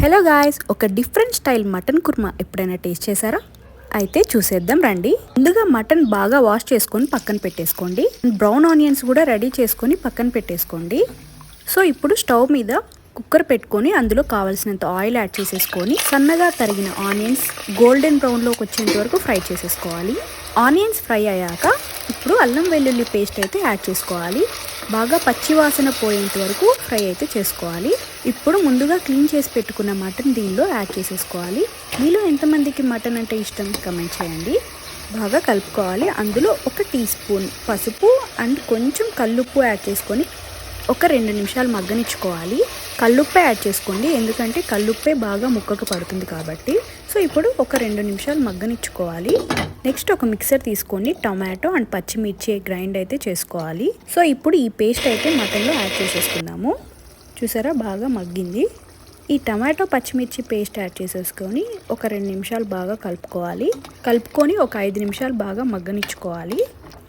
Hello guys, ఒక different style mutton kurma ఎప్పుడైనా taste చేశారా? అయితే చూసేద్దాం రండి. ముందుగా మటన్ బాగా వాష్ చేసుకొని పక్కన పెట్టేసుకోండి. బ్రౌన్ ఆనియన్స్ కూడా రెడీ చేసుకొని పక్కన పెట్టేసుకోండి. సో ఇప్పుడు స్టవ్ మీద కుక్కర్ పెట్టుకొని అందులో కావాల్సినంత ఆయిల్ యాడ్ చేసేసుకొని సన్నగా తరిగిన ఆనియన్స్ గోల్డెన్ బ్రౌన్లోకి వచ్చేంత వరకు ఫ్రై చేసేసుకోవాలి. ఆనియన్స్ ఫ్రై అయ్యాక ఇప్పుడు అల్లం వెల్లుల్లి పేస్ట్ అయితే యాడ్ చేసుకోవాలి. బాగా పచ్చివాసన పోయేంత వరకు ఫ్రై అయితే చేసుకోవాలి. ఇప్పుడు ముందుగా క్లీన్ చేసి పెట్టుకున్న మటన్ దీనిలో యాడ్ చేసేసుకోవాలి. మీలో ఎంతమందికి మటన్ అంటే ఇష్టం కమెంట్ చేయండి. బాగా కలుపుకోవాలి. అందులో 1 టీ స్పూన్ పసుపు అండ్ కొంచెం కల్లుప్పు యాడ్ చేసుకొని ఒక 2 నిమిషాలు మగ్గనిచ్చుకోవాలి. కల్లుప్పే యాడ్ చేసుకోండి, ఎందుకంటే కల్లుప్పే బాగా ముక్కకు పడుతుంది కాబట్టి. సో ఇప్పుడు ఒక 2 నిమిషాలు మగ్గనిచ్చుకోవాలి. నెక్స్ట్ ఒక మిక్సర్ తీసుకొని టమాటో అండ్ పచ్చిమిర్చి గ్రైండ్ అయితే చేసుకోవాలి. సో ఇప్పుడు ఈ పేస్ట్ అయితే మటన్లో యాడ్ చేసేసుకున్నాము. చూసారా, బాగా మగ్గింది. ఈ టమాటో పచ్చిమిర్చి పేస్ట్ యాడ్ చేసేసుకొని ఒక 2 నిమిషాలు బాగా కలుపుకొని ఒక 5 నిమిషాలు బాగా మగ్గనిచ్చుకోవాలి.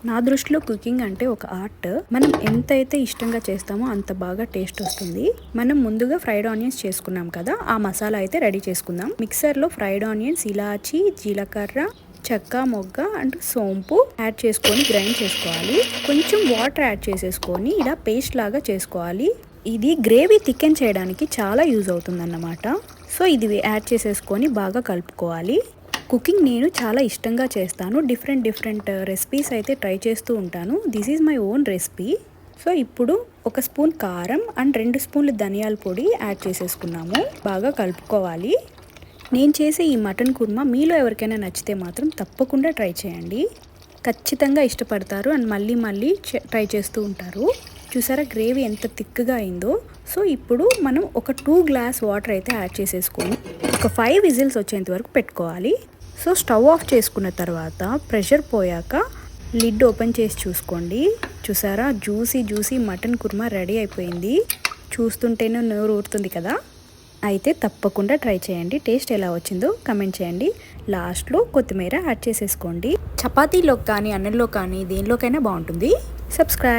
నా దృష్టిలో కుకింగ్ అంటే ఒక ఆర్ట్. మనం ఎంతైతే ఇష్టంగా చేస్తామో అంత బాగా టేస్ట్ వస్తుంది. మనం ముందుగా ఫ్రైడ్ ఆనియన్స్ చేసుకున్నాం కదా, ఆ మసాలా అయితే రెడీ చేసుకుందాం. మిక్సర్లో ఫ్రైడ్ ఆనియన్స్, ఇలాచి, జీలకర్ర, చెక్క మొగ్గ అండ్ సోంపు యాడ్ చేసుకొని గ్రైండ్ చేసుకోవాలి. కొంచెం వాటర్ యాడ్ చేసేసుకొని ఇలా పేస్ట్ లాగా చేసుకోవాలి. ఇది గ్రేవీ థికెన్ చేయడానికి చాలా యూజ్ అవుతుంది అన్నమాట. సో ఇది యాడ్ చేసేసుకొని బాగా కలుపుకోవాలి. కుకింగ్ నేను చాలా ఇష్టంగా చేస్తాను. డిఫరెంట్ రెసిపీస్ అయితే ట్రై చేస్తూ ఉంటాను. This is my own recipe. So ఇప్పుడు 1 స్పూన్ కారం అండ్ 2 స్పూన్లు ధనియాల పొడి యాడ్ చేసేసుకున్నాము. బాగా కలుపుకోవాలి. నేను చేసే ఈ మటన్ కుర్మా మీలో ఎవరికైనా నచ్చితే మాత్రం తప్పకుండా ట్రై చేయండి. ఖచ్చితంగా ఇష్టపడతారు అండ్ మళ్ళీ ట్రై చేస్తూ ఉంటారు. చూసారా గ్రేవీ ఎంత థిక్గా అయిందో. సో ఇప్పుడు మనం ఒక 2 గ్లాస్ వాటర్ అయితే యాడ్ చేసేసుకొని ఒక 5 విజిల్స్ వచ్చేంత వరకు పెట్టుకోవాలి. సో స్టవ్ ఆఫ్ చేసుకున్న తర్వాత ప్రెషర్ పోయాక లిడ్ ఓపెన్ చేసి చూసుకోండి. చూసారా, జ్యూసీ మటన్ కుర్మా రెడీ అయిపోయింది. చూస్తుంటేనే నోరు ఊరుతుంది కదా. అయితే తప్పకుండా ట్రై చేయండి. టేస్ట్ ఎలా వచ్చిందో కమెంట్ చేయండి. లాస్ట్లో కొత్తిమీర యాడ్ చేసేసుకోండి. చపాతీలో కానీ అన్నంలో కానీ దేనిలోకైనా బాగుంటుంది. సబ్స్క్రైబ్.